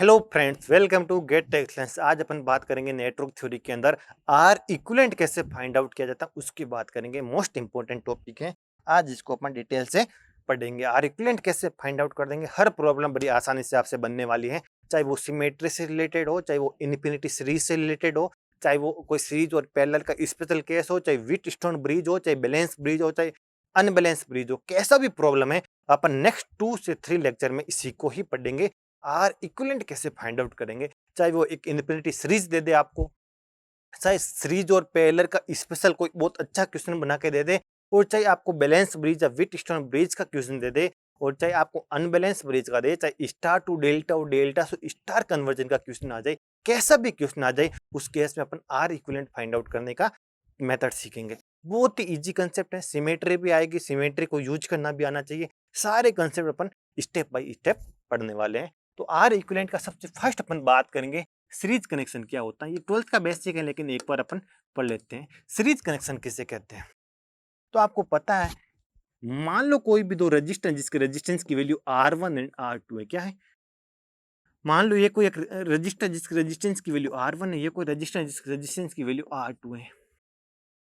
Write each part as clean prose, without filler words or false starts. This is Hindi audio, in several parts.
Hello friends, welcome to GATE Excellence. आज अपन बात करेंगे नेटवर्क थ्योरी के अंदर आर इक्विवेलेंट कैसे फाइंड आउट किया जाता है उसकी बात करेंगे। मोस्ट इंपॉर्टेंट टॉपिक है, आज इसको अपन डिटेल से पढ़ेंगे। आर इक्विवेलेंट कैसे फाइंड आउट कर देंगे, हर प्रॉब्लम बड़ी आसानी से आपसे बनने वाली है, चाहे वो सिमेट्री से रिलेटेड हो, चाहे वो इनफिनिटी सीरीज से रिलेटेड हो, चाहे वो कोई सीरीज और पैरेलल का स्पेशल केस हो, चाहे व्हीटस्टोन ब्रिज हो, चाहे बैलेंस ब्रिज हो, चाहे अनबैलेंस ब्रिज हो, कैसा भी प्रॉब्लम है अपन नेक्स्ट 2 से 3 लेक्चर में इसी को ही पढ़ेंगे। आर इक्विवेलेंट कैसे फाइंड आउट करेंगे, चाहे वो एक इनफिनिटी सीरीज दे दे आपको, चाहे सीरीज और पैरेलल का स्पेशल कोई बहुत अच्छा क्वेश्चन बना के दे दे, और चाहे आपको बैलेंस ब्रिज या व्हीटस्टोन ब्रिज का क्वेश्चन दे दे, और चाहे आपको अनबैलेंस ब्रिज का दे, चाहे स्टार टू डेल्टा और डेल्टा टू स्टार कन्वर्जन का क्वेश्चन आ जाए, कैसा भी क्वेश्चन आ जाए, उस केस में अपन आर इक्विवेलेंट फाइंड आउट करने का मेथड सीखेंगे। बहुत ही इजी कंसेप्ट है, सिमेट्री भी आएगी, सिमेट्री को यूज करना भी आना चाहिए। सारे concept upon step by step पढ़ने वाले हैं। तो आर इक्विवेलेंट का सबसे फर्स्ट अपन बात करेंगे, सीरीज कनेक्शन क्या होता है। ये 12th का बेसिक है, लेकिन एक बार अपन पढ़ लेते हैं। सीरीज कनेक्शन किसे कहते हैं, तो आपको पता है, मान लो कोई भी दो रजिस्टर जिसके रेजिस्टेंस की वैल्यू R1 एंड R2 है। क्या है, मान लो ये कोई एक रजिस्टर जिसके रेजिस्टेंस की वैल्यू R1 है, ये कोई रजिस्टर जिसके रेजिस्टेंस की वैल्यू R2 है,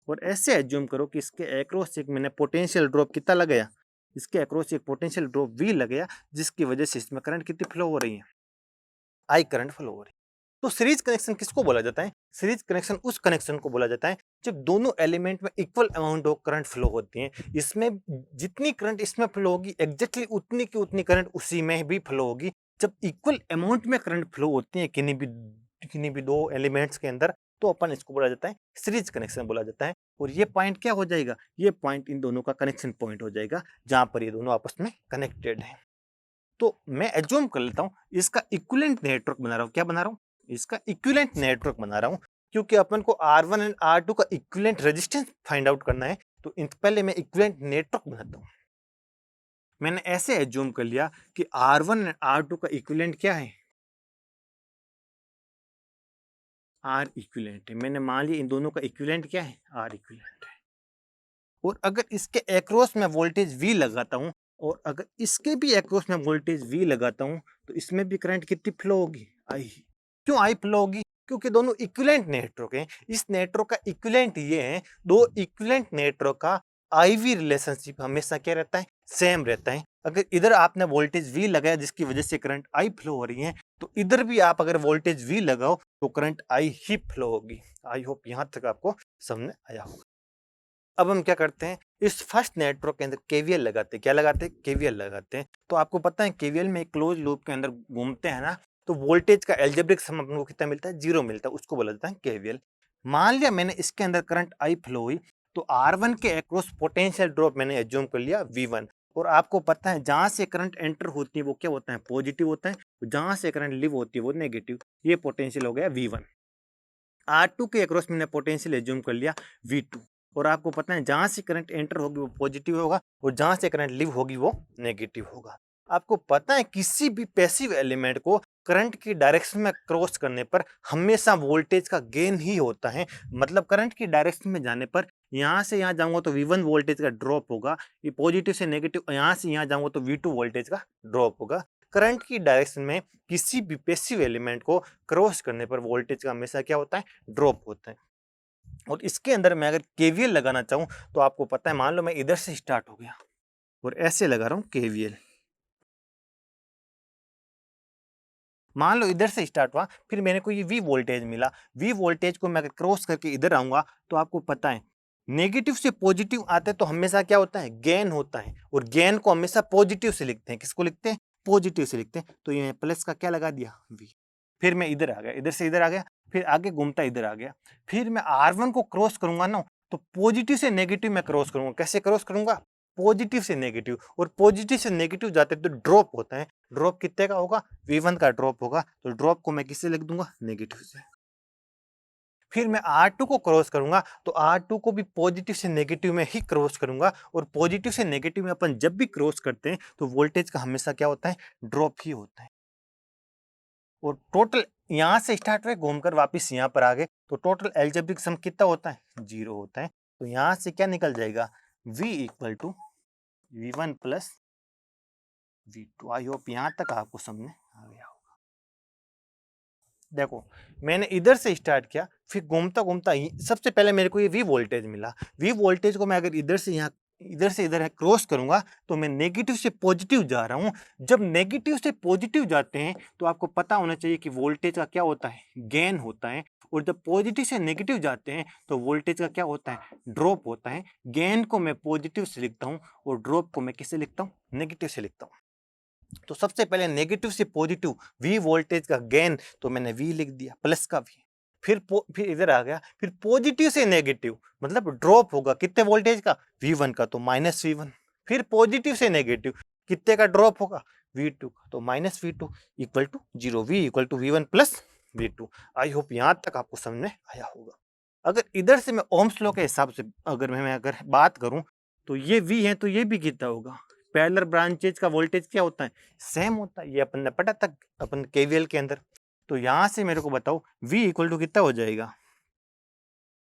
और ऐसे एज्यूम करो कि इसके अक्रॉस एक मैंने पोटेंशियल ड्रॉप कितना लगाया, इसके अक्रॉस एक पोटेंशियल ड्रॉप V लगाया, जिसकी वजह से इसमें करंट कितनी फ्लो हो रही है, I करंट फ्लो हो रही है। तो सीरीज कनेक्शन किसको बोला जाता है, सीरीज कनेक्शन उस कनेक्शन को बोला जाता है जब दोनों एलिमेंट में equal amount of current flow होती है। इसमें जितनी करंट इसमें फ्लो होगी, एग्जैक्टली उतनी की उतनी करंट उसी में भी फ्लो होगी। जब इक्वल अमाउंट में करंट फ्लो होती है किन्हीं भी दो एलिमेंट्स के अंदर, तो अपन इसको बोला जाता है सीरीज कनेक्शन बोला जाता है। और ये पॉइंट क्या हो जाएगा, ये पॉइंट इन दोनों का कनेक्शन पॉइंट हो जाएगा, जहां पर ये दोनों आपस में कनेक्टेड है। तो मैं एज्यूम कर लेता हूं इसका इक्विवेलेंट नेटवर्क बना रहा हूं। क्या बना रहा हूं, इसका इक्विवेलेंट नेटवर्क बना रहा हूं, क्योंकि अपन को R1 एंड R2 का इक्विवेलेंट रेजिस्टेंस फाइंड आउट करना है। तो पहले मैं इक्विवेलेंट नेटवर्क बनाता हूं। मैंने ऐसे एज्यूम कर लिया कि R1 एंड R2 का इक्विवेलेंट क्या है, R इक्विवेलेंट है। मैंने मान लिया इन दोनों का इक्विवेलेंट क्या है, R इक्विवेलेंट है। और अगर इसके अक्रॉस में वोल्टेज V लगाता हूं, और अगर इसके भी अक्रॉस में वोल्टेज V लगाता हूं, तो इसमें भी करंट कितनी फ्लो होगी, I। क्यों I फ्लो होगी, क्योंकि दोनों इक्विवेलेंट नेटवर्क हैं। इस नेटवर्क का इक्विवेलेंट ये है, दो इक्विवेलेंट नेटवर्क का IV रिलेशनशिप हमेशा क्या रहता है, सेम रहता है। अगर इधर आपने वोल्टेज V लगाया जिसकी वजह से करंट I फ्लो हो रही है, तो इधर भी आप अगर वोल्टेज V लगाओ तो करंट I ही फ्लो होगी। आई होप यहां तक आपको समझ आया होगा। अब हम क्या करते हैं, इस फर्स्ट नेटवर्क के अंदर केवीएल लगाते हैं। क्या लगाते हैं, केवीएल लगाते हैं। तो आपको पता है केवीएल में एक क्लोज लूप के अंदर घूमते हैं ना, तो वोल्टेज का एल्जेब्रिक सम अपन को कितना मिलता है, 0 मिलता है, उसको बोला जाता है केवीएल। मान लिया मैंने इसके अंदर करंट आई फ्लो हुई, तो R1 के अक्रॉस पोटेंशियल ड्रॉप मैंने एज्यूम कर लिया V1। और आपको पता है जहां से करंट एंटर होती है वो क्या होता है, पॉजिटिव होता है, जहां से करंट लीव होती है वो नेगेटिव। ये पोटेंशियल हो गया V1। R2 के अक्रॉस मैंने पोटेंशियल एज्यूम कर लिया V2। और आपको पता है जहां से करंट एंटर होगी वो पॉजिटिव होगा, और जहां से करंट लीव होगी वो नेगेटिव होगा। आपको पता है किसी भी पैसिव एलिमेंट को करंट की डायरेक्शन में क्रॉस करने पर हमेशा वोल्टेज का गेन ही होता है। मतलब करंट की डायरेक्शन में जाने पर यहाँ से यहाँ जाऊंगा तो V1 वोल्टेज का ड्रॉप होगा, ये पॉजिटिव से नेगेटिव, यहाँ से यहाँ जाऊंगा तो V2 वोल्टेज का ड्रॉप होगा। करंट की डायरेक्शन में किसी भी पैसिव एलिमेंट को क्रॉस करने पर वोल्टेज का हमेशा क्या होता है, ड्रॉप होता है। और इसके अंदर मैं अगर केवीएल लगाना चाहूं, तो आपको पता है, मान लो मैं इधर से स्टार्ट हो गया और ऐसे लगा रहा हूं केवीएल। मान लो इधर से स्टार्ट हुआ, फिर मेरे को ये वी वोल्टेज मिला। वी वोल्टेज को मैं अगर क्रॉस करके इधर आऊंगा, तो आपको पता है नेगेटिव से पॉजिटिव आते हैं तो हमेशा क्या होता है, गेन होता है। और गेन को हमेशा पॉजिटिव से लिखते हैं। किसको लिखते हैं, पॉजिटिव से लिखते हैं। तो ये प्लस का क्या लगा दिया, वी। फिर मैं इधर आ गया, इधर से इधर आ गया, फिर आगे घूमता इधर आ गया। फिर मैं R1 को क्रॉस करूंगा ना, तो पॉजिटिव से नेगेटिव में क्रॉस करूंगा। कैसे क्रॉस करूंगा, पॉजिटिव से नेगेटिव। और पॉजिटिव से नेगेटिव जाते तो ड्रॉप होता है। ड्रॉप कितने का होगा, V1 का ड्रॉप होगा। तो ड्रॉप को मैं किससे लिख दूंगा, नेगेटिव से। फिर मैं R2 को क्रॉस करूंगा, तो R2 को भी पॉजिटिव से नेगेटिव में ही क्रॉस करूंगा। और पॉजिटिव से नेगेटिव में अपन जब भी क्रॉस करते हैं तो वोल्टेज का हमेशा क्या होता है, ड्रॉप ही होता है। और टोटल यहां से स्टार्ट हुए, घूमकर वापस यहां पर आ गए, तो टोटल एल्जेब्रिक सम कितना होता है, 0 होता है। तो यहां से क्या निकल जाएगा, V equal to V1 plus V2। I hope यहां तक आपको समझ में आ गया हो। देखो, मैंने इधर से स्टार्ट किया, फिर घूमता घूमता सबसे पहले मेरे को ये वी वोल्टेज मिला। वी वोल्टेज को मैं अगर इधर से यहाँ, इधर से इधर क्रॉस करूंगा तो मैं नेगेटिव से पॉजिटिव जा रहा हूँ। जब नेगेटिव से पॉजिटिव जाते हैं तो आपको पता होना चाहिए कि वोल्टेज का क्या होता है, गेन होता है। और जब पॉजिटिव से नेगेटिव जाते हैं तो वोल्टेज का क्या होता है, ड्रॉप होता है। गेन को मैं पॉजिटिव से लिखता हूँ और ड्रॉप को मैं किससे लिखता हूँ, नेगेटिव से लिखता हूँ। तो सबसे पहले नेगेटिव से पॉजिटिव वी वोल्टेज का गेन, तो मैंने वी लिख दिया, प्लस का वी। फिर इधर आ गया, फिर पॉजिटिव से नेगेटिव मतलब ड्रॉप होगा कितने वोल्टेज का, V1 का, तो माइनस V1। फिर पॉजिटिव से नेगेटिव कितने का ड्रॉप होगा, V2 का, तो minus V2 equal to 0। V equal to V1 plus V2। I hope यहाँ तक आपको समझ में आया होगा। अगर इधर से मैं ओम्स लॉ के हिसाब से अगर बात करूं तो ये V है तो ये भी कितना होगा, पैरेलल ब्रांचेज का वोल्टेज क्या होता है, सेम होता है। ये अपन ने पढ़ा था अपन केवीएल के अंदर। तो यहां से मेरे को बताओ V इक्वल टू कितना हो जाएगा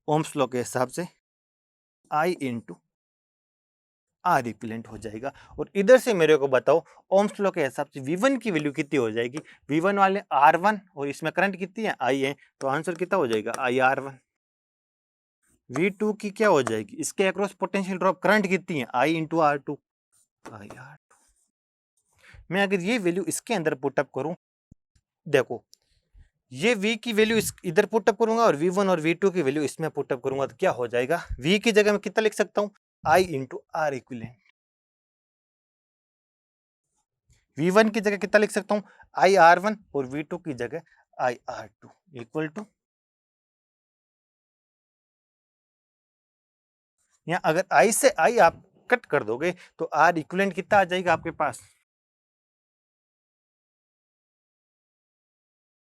ओम्स लॉ के हिसाब से, I इंटू आर इक्विवेलेंट हो जाएगा। और इधर से मेरे को बताओ ओम्स लॉ के हिसाब से V1 की वैल्यू कितनी हो जाएगी, V1 वाले R1 और इसमें करंट कितनी है, I है, तो आंसर कितना हो जाएगा, IR1। V2 की क्या हो जाएगी, इसके अक्रॉस पोटेंशियल ड्रॉप करंट कितनी है, I इंटू R2, IR। मैं अगर ये वैल्यू इसके अंदर पुटअप करूं, देखो ये V की वैल्यू इधर पुटअप करूंगा और V1 और V2 की वैल्यू इसमें पुटअप करूंगा तो क्या हो जाएगा, V की जगह में कितना लिख सकता हूं, I into are equivalent. V1 की जगह कितना लिख सकता हूं, IR1 और V2 की जगह IR2 इक्वल टू, यहाँ अगर I से I आप कट कर दोगे तो आर इक्विवेलेंट कितना आ जाएगा आपके पास,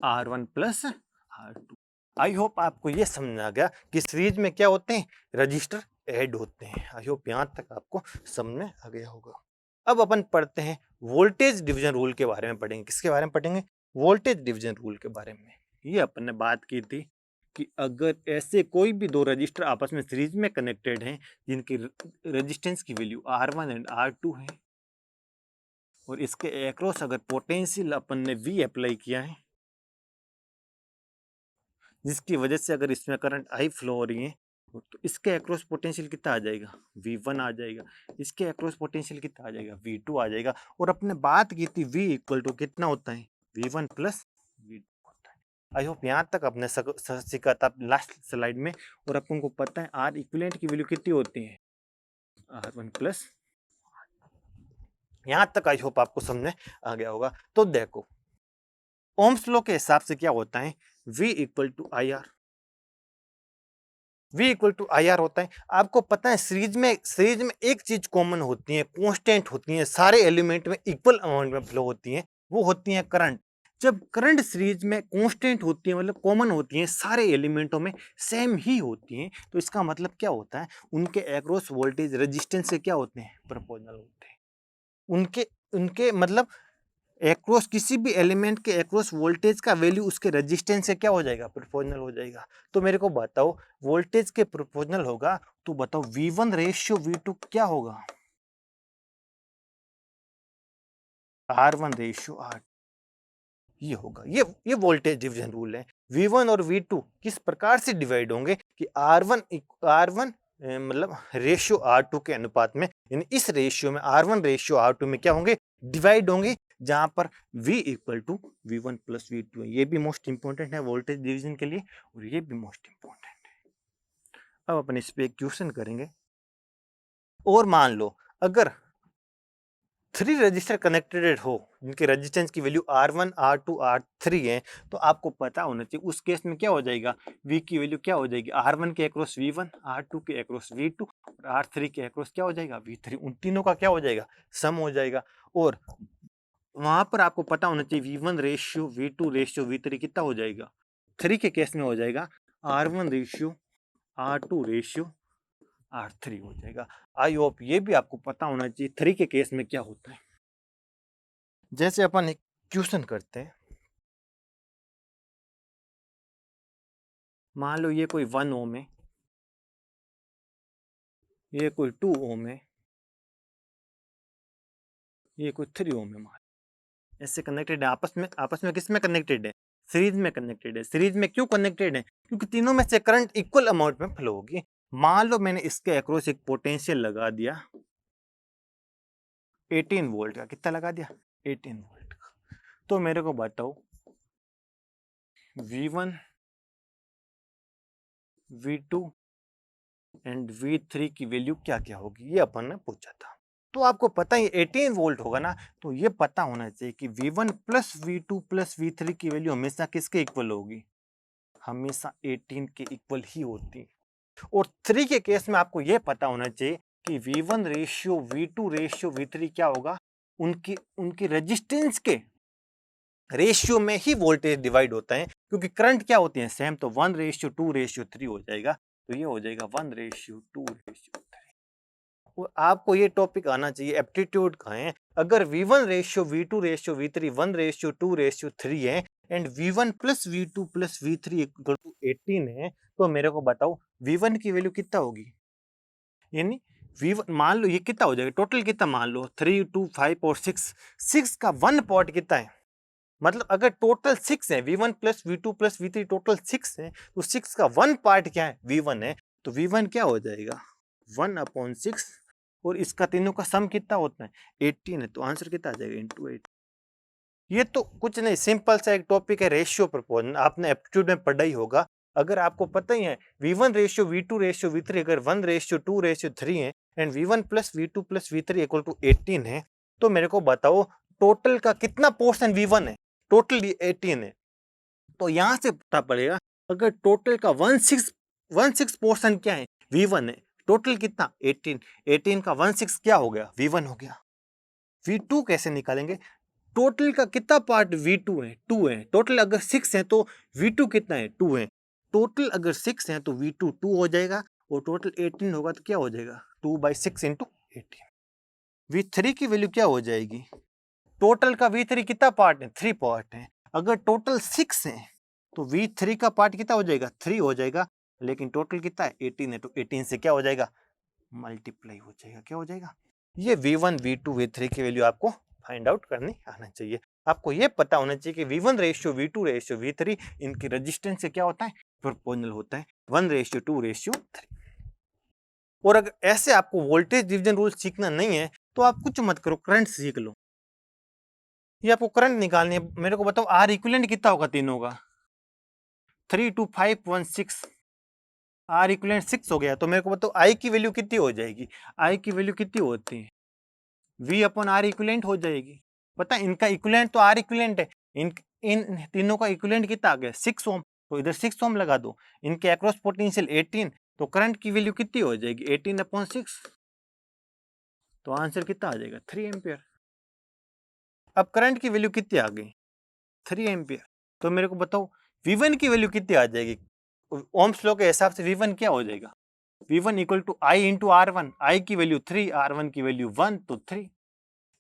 R1 plus R2। I hope आपको ये समझ आ गया कि सीरीज में क्या होते हैं, रजिस्टर ऐड होते हैं। आई होप यहाँ तक आपको समझ में आ गया होगा। अब अपन पढ़ते हैं वोल्टेज डिवीजन रूल के बारे में पढ़ेंगे। किसके बारे में पढ़ेंगे, वोल्टेज डिवीजन रूल के बारे में। ये अपन ने बात की थी कि अगर ऐसे कोई भी दो रजिस्टर आपस में सीरीज में कनेक्टेड हैं जिनकी रेजिस्टेंस की वैल्यू R1 एंड R2 है और इसके एक्रॉस अगर पोटेंशियल अपन ने V अप्लाई किया है जिसकी वजह से अगर इसमें करंट आई फ्लो हो रही है तो इसके अक्रॉस पोटेंशियल कितना आ जाएगा, V1 आ जाएगा। इसके अक्रॉस पोटेंशियल कितना आ जाएगा, V2 आ जाएगा। और अपने बात की थी V इक्वल टू कितना होता है, V1 प्लस V2 होता है। आई होप यहाँ तक अपने सीखा था लास्ट स्लाइड में। और अपन को पता है आर इक्विवेलेंट की वैल्यू कितनी होती है, R1 प्लस। यहाँ तक आई होप आपको समझ में आ गया होगा। तो देखो ओम्स लॉ के हिसाब से क्या होता है, V equal to I R. V equal to I R होता है। आपको पता है सीरीज में एक चीज कॉमन होती है, कांस्टेंट होती है, सारे एलिमेंट में इक्वल अमाउंट में फ्लो होती है, वो होती है करंट। जब करंट सीरीज में कांस्टेंट होती है मतलब कॉमन होती है, सारे एलिमेंटों में सेम ही होती हैं, तो इसका मतलब क्या होता है, उनके एक्रॉस वोल्टेज रेजिस्टेंस से क्या होते हैं, प्रोपोर्शनल होते हैं। उनके उनके मतलब एक्रॉस किसी भी एलिमेंट के एक्रॉस वोल्टेज का वैल्यू उसके रेजिस्टेंस से क्या हो जाएगा, प्रोपोर्शनल हो जाएगा। तो मेरे को बताओ वोल्टेज के प्रोपोर्शनल होगा तो बताओ V1 रेशियो V2 क्या होगा, R1 रेशियो R। ये होगा, ये वोल्टेज डिवीजन रूल है। V1 और V2 किस प्रकार से डिवाइड होंगे कि R1 मतलब रेशियो R2 के अनुपात में, यानी इस रेशियो में R1 रेशियो R2 में क्या होंगे, डिवाइड होंगे, जहां पर V equal to V1 plus V2 है। ये भी मोस्ट इंपॉर्टेंट है वोल्टेज डिवीजन के लिए और ये भी मोस्ट इंपॉर्टेंट है। अब अपन इस पे एक क्वेश्चन करेंगे। और मान लो अगर 3 रजिस्टर कनेक्टेड हो जिनके रेजिस्टेंस की वैल्यू R1 R2 R3 है, तो आपको पता होना चाहिए उस केस में क्या हो जाएगा, V की वैल्यू क्या हो जाएगी, R1 के अक्रॉस V1, R2 के अक्रॉस V2 और R3 के अक्रॉस क्या हो जाएगा, V3। उन तीनों का क्या हो जाएगा, सम हो जाएगा। और वहां पर आपको पता होना चाहिए V1 ratio V2 ratio V3 कितना हो जाएगा, 3 के केस में हो जाएगा R1 ratio R2 ratio R3 हो जाएगा। आई होप ये भी आपको पता होना चाहिए 3 के केस में क्या होता है। जैसे अपन एक क्वेश्चन करते हैं, मान लो ये कोई 1 ओम है, ये कोई 2 ओम है, ये कोई 3 ओम है। मान ऐसे कनेक्टेड है आपस में किस में कनेक्टेड है, सीरीज में कनेक्टेड है। सीरीज में क्यों कनेक्टेड है? क्योंकि तीनों में से करंट इक्वल अमाउंट में फ्लो होगी। मान लो मैंने इसके अक्रॉस एक पोटेंशियल लगा दिया 18 वोल्ट का। कितना लगा दिया? 18 वोल्ट का। तो मेरे को बताओ V1, V2 एंड V3 की वैल्यू क्या क्या होगी, ये अपन ने पूछा था। तो आपको पता ही 18 वोल्ट होगा ना, तो ये पता होना चाहिए कि V1 plus V2 plus V3 की वैल्यू हमेशा किसके इक्वल होगी? हमेशा 18 के इक्वल ही होती है। और 3 के केस में आपको यह पता होना चाहिए कि V1 ratio V2 ratio V3 क्या होगा? उनकी उनकी रेजिस्टेंस के रेशियो में ही वोल्टेज डिवाइड होता है, क्योंकि करंट क्या होती है? सेम। तो 1:2:3 हो जाएगा। तो ये हो जाएगा 1:2:3। और आपको ये टॉपिक आना चाहिए, एप्टीट्यूड का है। अगर V1 ratio V2 ratio V3 1:2:3 है and V1 plus V2 plus V3 equal to 18 है, तो मेरे को बताओ V1 की वैल्यू कितना होगी? यानी V1 मान लो ये कितना हो जाएगा? टोटल कितना मान लो? 3, 2, 5 और 6। 6 का 1 पार्ट कितना है? मतलब अगर टोटल 6 है, V1 plus V2 plus V3 total 6 है, तो 6 का 1 पार्ट क्या है? V1 है। तो V1 क्या हो जाएगा? 1/6। और इसका तीनों का सम कितना होता है? 18 है। तो आंसर कितना आ जाएगा? इंटू 8। ये तो कुछ नहीं, सिंपल सा एक टॉपिक है, रेशियो प्रोपोर्शन। आपने एप्टीट्यूड में पढ़ा ही होगा। अगर आपको पता ही है V1 ratio V2 ratio V3 अगर 1:2:3 है and V1 plus V2 plus V3 equal to 18 है, तो मेरे को बताओ टोटल का कितना पोर्शन V1 है? टोटल 18 है। तो यहां से पता पड़ेगा अगर टोटल का 1/6 पोर्शन क्या है? V1 है। टोटल कितना? 18। 18 का 1/6 क्या हो गया? V1 हो गया। V2 कैसे निकालेंगे? टोटल का कितना पार्ट V2 है? 2 है। टोटल अगर 6 है तो V2 कितना है? 2 है। टोटल अगर 6 है तो V2 2 हो जाएगा और टोटल 18 होगा तो क्या हो जाएगा? 2/6 इंटू 18। V3 की वैल्यू क्या हो जाएगी? टोटल का V3 कितना पार्ट है? 3 पार्ट है। अगर टोटल 6 है तो V3 का पार्ट कितना हो जाएगा? 3 हो जाएगा। लेकिन टोटल कितना है? 18 है। तो 18 से क्या हो जाएगा? मल्टीप्लाई हो जाएगा। क्या हो जाएगा? ये V1 V2 V3 की वैल्यू आपको फाइंड आउट करनी आना चाहिए। आपको ये पता होना चाहिए कि V1 ratio V2 ratio V3 इनकी रेजिस्टेंस से क्या होता है? प्रोपोर्शनल होता है। 1:2:3। और अगर ऐसे आपको वोल्टेज डिवीजन रूल सीखना नहीं है तो आप कुछ मत करो, करंट सीख लो। ये आपको करंट निकालनी है। मेरे को बताओ आर इक्विवेलेंट कितना होगा तीनों का? 32516। आर इक्विवेलेंट 6 हो गया। तो मेरे को बताओ आई की वैल्यू कितनी हो जाएगी? आई की वैल्यू कितनी होती है? V अपॉन आर इक्विवेलेंट हो जाएगी। पता है इनका इक्विवेलेंट तो आर इक्विवेलेंट है। इन इन तीनों का इक्विवेलेंट कितना आ गया? 6 ओम। तो इधर 6 ओम लगा दो। इनके अक्रॉस पोटेंशियल 18। तो करंट की वैल्यू कितनी हो जाएगी? 18/6। तो आंसर कितना आ जाएगा? 3 एम्पियर। अब करंट की वैल्यू कितनी आ गई? 3 एम्पियर। तो मेरे को बताओ V1 की वैल्यू कितनी आ जाएगी? ओम्स लॉ के हिसाब से V1 क्या हो जाएगा? V1 equal to I into R1। I की वैल्यू 3, R1 की वैल्यू 1, तो 3।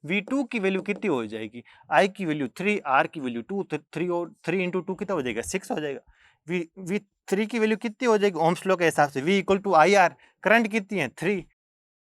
V2 की वैल्यू कितनी हो जाएगी? I की वैल्यू 3, R की वैल्यू 2, तो 3 और 3 इंटू 2 कितना हो जाएगा? 6 हो जाएगा। V3 की वैल्यू कितनी हो जाएगी ओम्स लॉ के हिसाब से? V equal to IR। Current कितनी है? 3।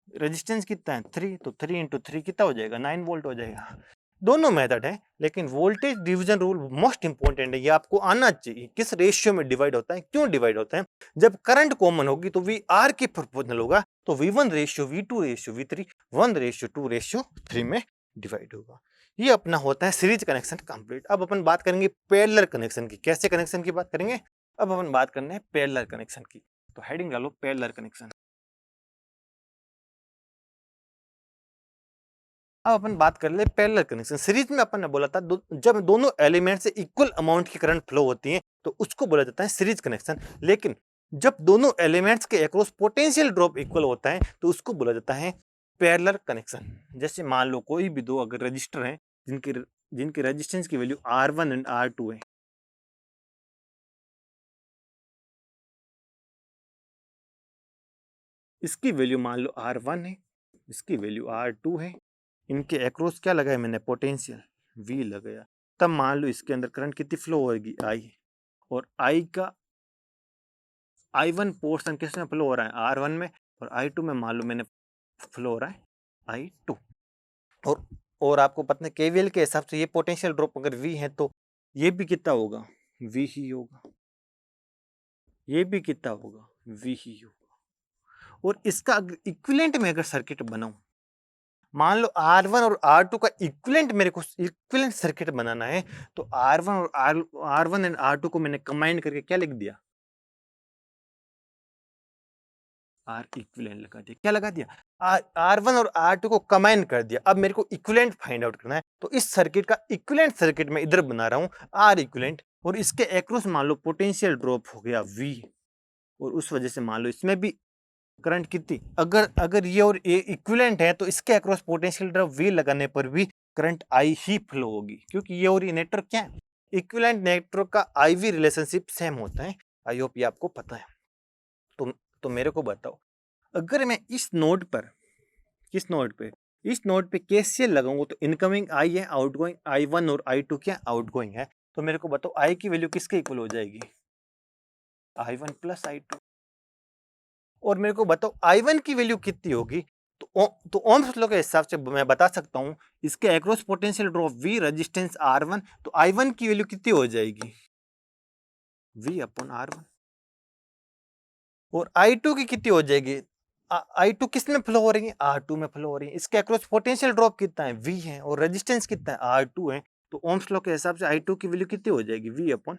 रेजिस्टेंस कितना है? 3। तो 3 इंटू 3 कितना हो जाएगा? 9 वोल्ट हो जाएगा। दोनों मेथड है, लेकिन voltage division rule most important है। ये आपको आना चाहिए। किस रेशियो में डिवाइड होता है? क्यों डिवाइड होता है? जब करंट कॉमन होगी तो वी आर के प्रोपोर्शनल होगा। तो V1 ratio V2 ratio V3 1:2:3 में डिवाइड होगा। ये अपना होता है सीरीज कनेक्शन कंप्लीट। अब अपन बात करेंगे पैरेलल कनेक्शन की। कैसे कनेक्शन की बात करेंगे? अब अपन बात करने हैं पैरेलल कनेक्शन की। तो हेडिंग डालो पैरेलल कनेक्शन। अब अपन बात कर ले पैरेलल कनेक्शन। सीरीज में अपन ने बोला था जब दोनों एलिमेंट से इक्वल अमाउंट की करंट फ्लो होती है तो उसको बोला जाता है सीरीज कनेक्शन। लेकिन जब दोनों एलिमेंट्स के अक्रॉस पोटेंशियल ड्रॉप इक्वल होता है तो उसको बोला जाता है पैरेलल कनेक्शन। जैसे मान लो कोई भी दो अगर रजिस्टर हैं जिनकी जिनकी रेजिस्टेंस की वैल्यू R1 एंड R2 है। इसकी वैल्यू मान लो R1 है, इसकी वैल्यू R2 है। इनके अक्रॉस क्या लगाया मैंने? पोटेंशियल V लगाया। तब मान लो इसके अंदर करंट कितनी फ्लो होगी? I। और I का I1 पोर्शन किस में फ्लो हो रहा है? R1 में। और I2 में मान लो मैंने फ्लो हो रहा है I2। और आपको पता है KVL के हिसाब से ये पोटेंशियल ड्रॉप अगर V है तो ये भी कितना होगा? V ही होगा, ये भी कितना होगा, V ही होगा। और इसका इक्विवेलेंट में अगर सर्किट बनाऊं, मान लो R1 और R2 का इक्विवेलेंट मेरे को इक्विवेलेंट सर्किट बनाना है, तो R1 और R1 एंड R2 को मैंने कंबाइन करके क्या लिख दिया, R इक्विवेलेंट लगा दिया। क्या लगा दिया, R1 और R2 को कंबाइन कर दिया। अब मेरे को इक्विवेलेंट फाइंड आउट करना है, तो इस सर्किट का इक्विवेलेंट सर्किट मैं इधर बना रहा हूँ R इक्विवेलेंट, और इसके एक्रॉस मान लो पोटेंशियल ड्रॉप हो गया V, और उस वजह से मान लो इसमें भी करंट कितनी, अगर अगर ये और ये इक्विवेलेंट है तो इसके अक्रॉस पोटेंशियल ड्रॉप V लगाने पर भी करंट I ही फ्लो होगी, क्योंकि ये और ये नेटवर्क क्या है, इक्विवेलेंट नेटवर्क का IV रिलेशनशिप सेम होता है। आई होप ये आपको पता है। तो मेरे को बताओ, अगर मैं इस नोड पर, किस नोड पे, इस नोड पे KCL लगाऊंगा तो इनकमिंग I है, आउटगोइंग I1 और I2 क्या आउटगोइंग है, तो मेरे को बताओ I की वैल्यू किसके इक्वल हो जाएगी, I1 प्लस I2। और मेरे को बताओ I1 की वैल्यू कितनी होगी, तो ओम्स लॉ के हिसाब से मैं बता सकता हूं, इसके across potential drop V, resistance R1, तो I1 की वैल्यू कितनी हो जाएगी, V अपॉन R1। और I2 की कितनी हो जाएगी, I2 किस में फ्लो हो रही है, R2 में फ्लो हो रही है। इसके अक्रॉस पोटेंशियल ड्रॉप कितना है, V है, और रेजिस्टेंस कितना है, R2 है। तो ओम्स लॉ के हिसाब से I2 की वैल्यू कितनी हो जाएगी, V अपॉन।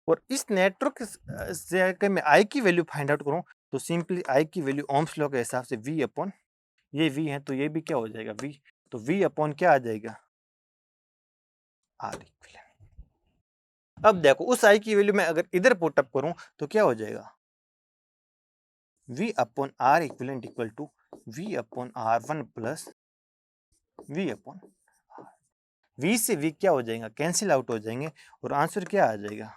और इस नेटवर्क से अगर मैं I की वैल्यू फाइंड आउट करूं, तो सिंपली I की वैल्यू ओम्स लॉ के हिसाब से V अपॉन, ये V है तो ये भी क्या हो जाएगा, V, तो V अपॉन क्या आ जाएगा, R इक्विवेलेंट। अब देखो उस I की वैल्यू मैं अगर इधर पुट अप करूं तो क्या हो जाएगा, V upon R equivalent equal to V upon R1 plus V upon R। V से V क्या हो जाएगा, कैंसिल आउट हो जाएंगे, और आंसर क्या आ जाएगा,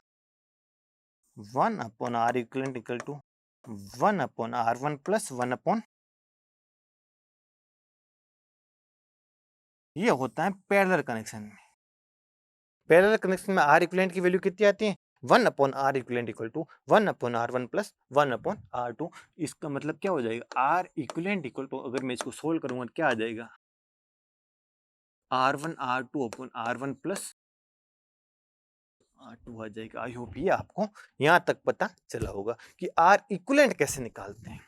1 upon R equivalent equal to 1 upon R1 plus 1 upon, ये होता है पैरेलल कनेक्शन में। पैरेलल कनेक्शन में R इक्विवेलेंट की वैल्यू कितनी आती है, 1 upon R equivalent equal to 1 upon R1 plus 1 upon R2। इसका मतलब क्या हो जाएगा, R इक्विवेलेंट इक्वल टू, अगर मैं इसको सोल्व करूंगा तो क्या आ जाएगा, R1 R2 upon R1 plus R2 आ जाएगा। आई होप ये आपको यहाँ तक पता चला होगा कि R इक्विवेलेंट कैसे निकालते हैं।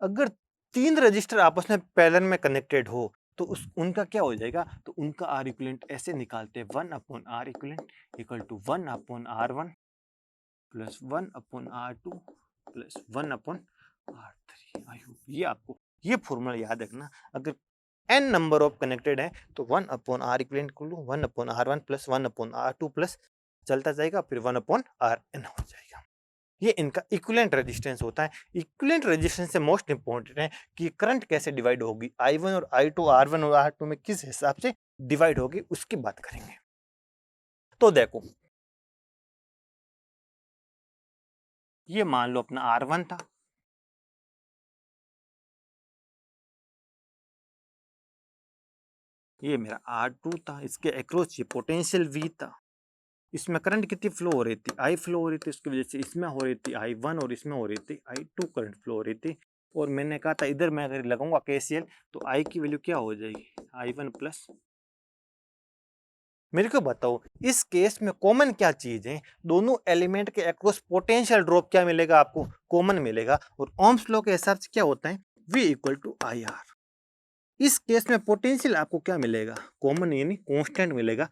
अगर तीन रजिस्टर आपस में पैरेलल में कनेक्टेड हो तो उनका क्या हो जाएगा, तो उनका R इक्विवेलेंट ऐसे निकालते हैं, 1 upon R equivalent equal to 1 upon R1 plus 1 upon R2 plus 1 upon R3। I hope ये आपको ये फॉर्मूला याद रखना। अगर n नंबर ऑफ कनेक्टेड है तो 1 अपॉन R इक्विवेलेंट को लो, 1 upon R1 plus 1 upon R2 plus चलता जाएगा, फिर 1 अपॉन Rn हो जाएगा। ये इनका इक्विवेलेंट रेजिस्टेंस होता है। इक्विवेलेंट रेजिस्टेंस से मोस्ट इंपॉर्टेंट है कि करंट कैसे डिवाइड होगी, I1 और I2 R1 और R2 में किस हिसाब से डिवाइड होगी उसकी बात करेंगे। तो देखो ये मान लो अपना R1 था, ये मेरा R2 था, इसके अक्रॉस ये पोटेंशियल V था, इसमें करंट कितनी फ्लो हो रही थी, I फ्लो हो रही थी, उसकी वजह से इसमें हो रही थी I1 और इसमें हो रही थी I2 करंट फ्लो हो रही थी। और मैंने कहा था इधर मैं अगर लगाऊंगा KCL तो I की वैल्यू क्या हो जाएगी, I1 प्लस। मेरे को बताओ इस केस में कॉमन क्या चीज है, दोनों एलिमेंट के अक्रॉस पोटेंशियल ड्रॉप क्या मिलेगा, आपको कॉमन मिलेगा। और ओम्स लॉ के हिसाब से क्या होता है, V इक्वल टू IR। इस केस में पोटेंशियल आपको क्या मिलेगा, कॉमन यानी कांस्टेंट मिलेगा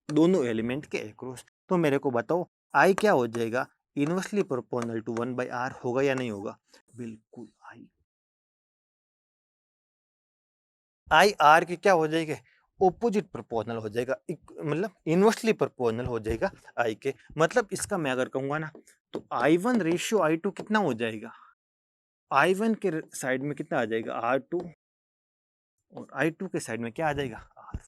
दोनों एलिमेंट के अक्रॉस। तो मेरे को बताओ I क्या हो जाएगा, इनवर्सली प्रोपोर्शनल टू 1/R होगा या नहीं होगा, बिल्कुल I R की क्या हो जाएगी, ओपोजिट प्रोपोर्शनल हो जाएगा, मतलब इनवर्सली प्रोपोर्शनल हो जाएगा I के। मतलब इसका मैं अगर कहूंगा ना तो I1 रेशियो I2 कितना हो जाएगा, I1 के साइड में कितना आ जाएगा R2, और I2 के साइड में क्या आ जाएगा R।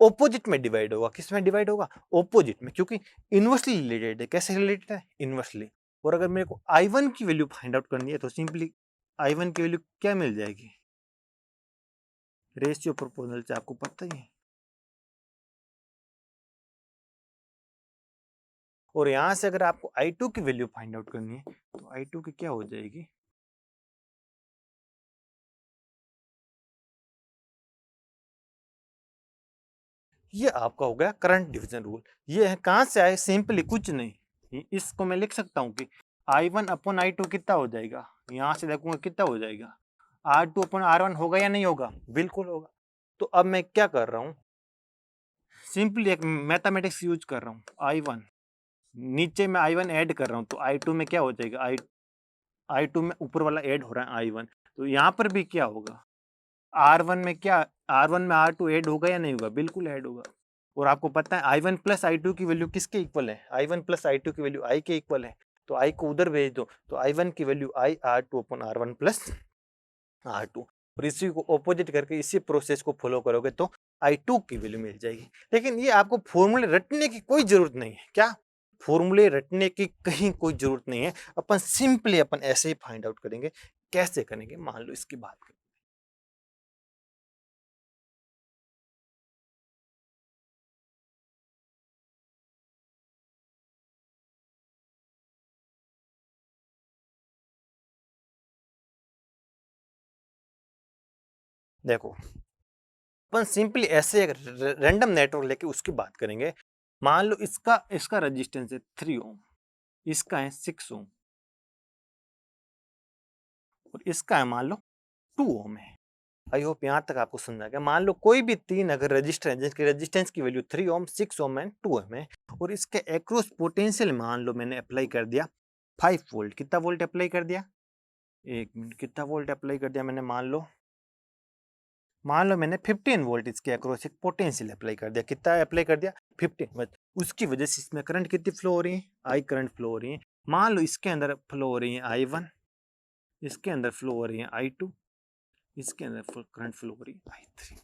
ओपोजिट में डिवाइड होगा, किस में डिवाइड होगा, ओपोजिट में, क्योंकि इनवर्सली रिलेटेड है। कैसे रिलेटेड है, इनवर्सली। और अगर मेरे को I1 की वैल्यू फाइंड आउट करनी है तो सिंपली I1 की वैल्यू क्या मिल जाएगी, रेशियो प्रोपोर्शनल से आपको पता ही है। और यहां से अगर आपको I2 की वैल्यू फाइंड आउट करनी है तो I2 की क्या हो जाएगी, ये आपका हो गया करंट डिवीजन रूल। ये है कहाँ से आए, सिंपली कुछ नहीं, इसको मैं लिख सकता हूँ कि I1 अपॉन I2 कितना हो जाएगा, यहाँ से देखूंगा कितना हो जाएगा, R2 अपॉन R1 होगा या नहीं होगा, बिल्कुल होगा। तो अब मैं क्या कर रहा हूँ, सिंपली एक मैथमेटिक्स यूज कर रहा हूँ, I1 नीचे में I1 ऐड कर रहा हूँ तो I2 में क्या हो जाएगा, I2 में ऊपर वाला ऐड हो रहा है I1, तो यहाँ पर भी क्या होगा, R1 में क्या, R1 में R2 ऐड होगा या नहीं होगा, बिल्कुल ऐड होगा। और आपको पता है I1 प्लस I2 की वैल्यू किसके इक्वल है, I1 प्लस I2 की वैल्यू I के इक्वल है, तो I को उधर भेज दो, तो I1 की value I R2 upon R1 plus R2, और इसी को ऑपोजिट करके इसी प्रोसेस को फॉलो करोगे तो I2 की वैल्यू मिल जाएगी। लेकिन ये आपको फॉर्मूले रटने की कोई जरूरत नहीं है, क्या फॉर्मूले रटने की कहीं कोई जरूरत नहीं है, अपन सिंपली अपन ऐसे ही फाइंड आउट करेंगे। कैसे करेंगे, मान लो इसकी बात करें, देखो अपन सिंपली ऐसे एक रैंडम नेटवर्क लेके उसकी बात करेंगे। मान लो इसका इसका रेजिस्टेंस है 3 ओम, इसका है 6 ओम, और इसका है मान लो 2 ओम है। आई होप यहाँ तक आपको समझ आ गया। मान लो कोई भी तीन अगर रजिस्टर है जिसके रेजिस्टेंस की वैल्यू 3 ओम, 6 ओम एंड 2 ओम है, और इसके एक्रॉस पोटेंशियल मान लो मैंने अप्लाई कर दिया 5 वोल्ट, कितना वोल्ट अप्लाई कर दिया, एक मिनट, कितना वोल्ट अप्लाई कर दिया मैंने, मान लो मैंने 15 वोल्ट इसके अक्रॉस एक पोटेंशियल अप्लाई कर दिया, कितना अप्लाई कर दिया, 15, बस उसकी वजह से इसमें करंट कितनी फ्लो हो रही है, आई करंट फ्लो हो रही है। मान लो इसके अंदर फ्लो हो रही है I1, इसके अंदर फ्लो हो रही है I2, इसके अंदर करंट फ्लो हो रही है I3।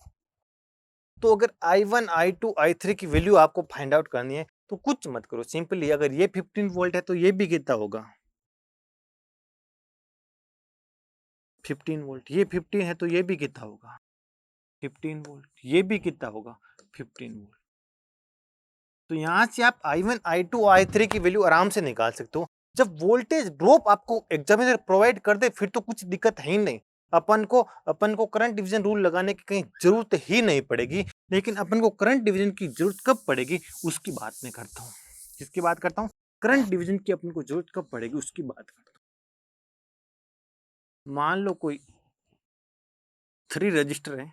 तो अगर I1 I2 I3 की वैल्यू आपको फाइंड आउट करनी है तो कुछ मत करो, सिंपली अगर ये 15 वोल्ट है तो ये भी कितना होगा, 15 वोल्ट, ये 15 है तो ये भी कितना होगा, 15 वोल्ट, ये भी कितना होगा, 15 वोल्ट। तो यहाँ से आप I1 I2 I3 की वैल्यू आराम से निकाल सकते हो। जब वोल्टेज ड्रॉप आपको एग्जामिनर प्रोवाइड कर दे फिर तो कुछ दिक्कत है ही नहीं, अपन को करंट डिवीजन रूल लगाने की कहीं जरूरत ही नहीं पड़ेगी। लेकिन अपन को करंट डिवीजन की जरूरत कब पड़ेगी उसकी बात मैं करता हूँ, किसकी बात करता हूँ, करंट डिवीजन की अपन को जरूरत कब पड़ेगी उसकी बात करता हूँ। मान लो कोई 3 रजिस्टर है,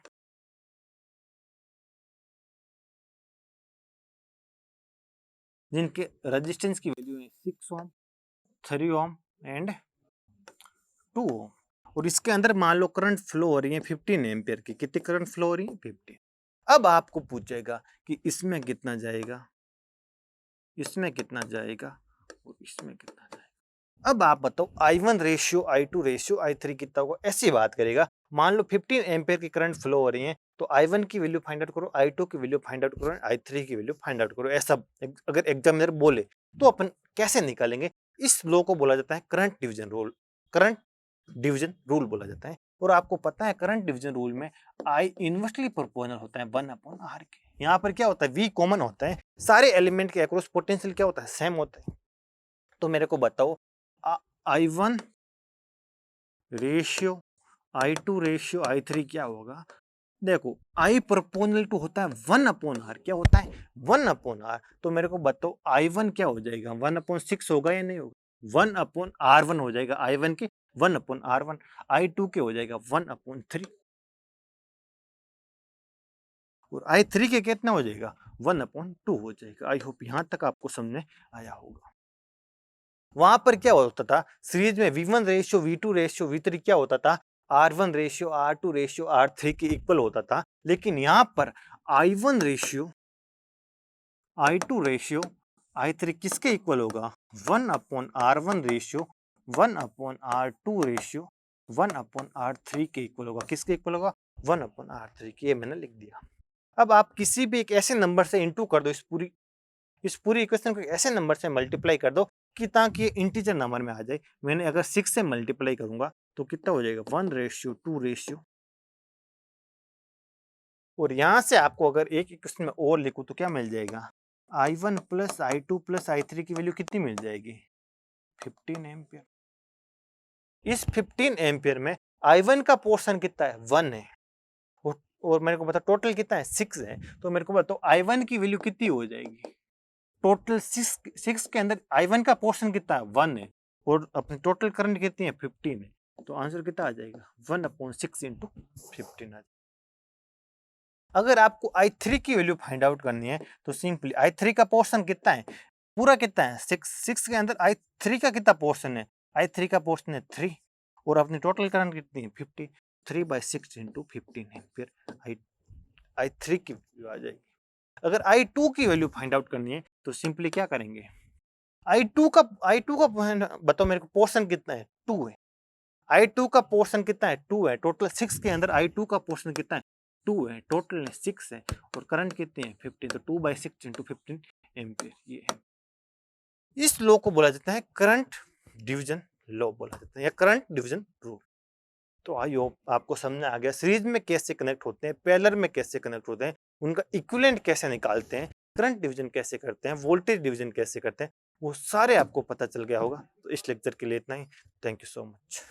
जिनके रेजिस्टेंस की वैल्यू है 6 ओम, 3 ओम एंड 2 ओम, और इसके अंदर मान लो करंट फ्लो हो रही है 15 एम्पियर की, कितनी करंट फ्लो हो रही है, 15। अब आपको पूछेगा कि इसमें कितना जाएगा, इसमें कितना जाएगा, और इसमें कितना जाएगा। अब आप बताओ I1 ratio I2 ratio I3 कितना होगा, ऐसी बात करेगा। मान लो 15 एम्पियर की करंट फ्लो हो रही है तो I1 की वैल्यू फाइंड आउट करो, I2 की वैल्यू फाइंड आउट करो, I3 की वैल्यू फाइंड आउट करो, ऐसा अगर एग्जामिनर बोले तो अपन कैसे निकालेंगे। इस लॉ को बोला जाता है current division rule, current division rule बोला जाता है। और आपको पता है करंट डिवीजन रूल में I इनवर्सली प्रोपोर्शनल होता है 1/R के। यहाँ पर क्या होता है, V कॉमन होता है, सारे एलिमेंट के अक्रॉस पोटेंशियल क्या होता है, सेम होता है। तो मेरे को बताओ I1 ratio I2 ratio I3 क्या होगा। देखो I प्रोपोर्शनल टू होता है 1/R, क्या होता है 1/R। तो मेरे को बताओ I1 क्या हो जाएगा, 1/6 होगा या नहीं होगा, 1/R1 हो जाएगा I1 के, 1/R1। I2 के हो जाएगा 1/3, और I3 के कितना हो जाएगा 1/2 हो जाएगा। आई होप यहाँ तक आपको समझ में आया होगा। वहां पर क्या होता था, सीरीज में V1 ratio V2 ratio V3 क्या होता था, R1 ratio R2 ratio R3 के इक्वल होता था। लेकिन यहाँ पर I1 ratio I2 ratio I3 किसके इक्वल होगा, 1/R1 ratio 1/R2 ratio 1/R3 के इक्वल होगा, किसके इक्वल होगा, 1/R3 के। ये मैंने लिख दिया। अब आप किसी भी एक ऐसे नंबर से इंटू कर दो, इस पूरी इक्वेशन को ऐसे नंबर से मल्टीप्लाई कर दो कि ताकि ये इंटीजर नंबर में आ जाए। मैंने अगर 6 से मल्टीप्लाई करूंगा तो कितना हो जाएगा, 1 रेशियो 2 रेशियो, और यहां से आपको अगर एक इक्वेशन में और लिखूं तो क्या मिल जाएगा, I1 plus I2 plus I3 की वैल्यू कितनी मिल जाएगी, 15 एम्पियर। इस 15 एम्पियर में I1 का पोर्शन कितना है, 1 है, और और मेरे को पता टोटल कितना है 6 है, तो मेरे को बताओ I1 की वैल्यू कितनी हो जाएगी। टोटल 6 के अंदर I1 का पोर्शन कितना है 1 है और अपनी टोटल करंट कितनी है 15 है, तो आंसर कितना आ जाएगा 1/6 इंटू 15 आ जाएगा। अगर आपको I3 की वैल्यू फाइंड आउट करनी है तो सिंपली I3 का पोर्शन कितना है, पूरा कितना है 6 के अंदर I3 का कितना पोर्शन है, I3 का पोर्शन है 3 और अपनी टोटल करंट कितनी है 50, 3/6 इंटू 15 एम्पियर I3 की वैल्यू आ जाएगी। अगर I2 की वैल्यू फाइंड आउट करनी है तो सिंपली क्या करेंगे, I2 का बताओ मेरे को पोर्शन कितना है 2 है, I2 का पोर्शन कितना है 2 है, टोटल 6 के अंदर I2 का पोर्शन कितना है 2 है, टोटल 6 है और करंट कितनी है 15, तो 2/6 इंटू 15 एम्पियर ये है। इस लॉ को बोला जाता है करंट डिवीजन लॉ बोला जाता है या करंट डिवीजन रूल। तो आई होप आपको समझ आ गया सीरीज में कैसे कनेक्ट होते हैं, पैरेलल में कैसे कनेक्ट होते हैं, उनका इक्विवेलेंट कैसे निकालते हैं, करंट डिवीजन कैसे करते हैं, वोल्टेज डिवीजन कैसे करते हैं, वो सारे आपको पता चल गया होगा। तो इस लेक्चर के लिए इतना ही। Thank you so much.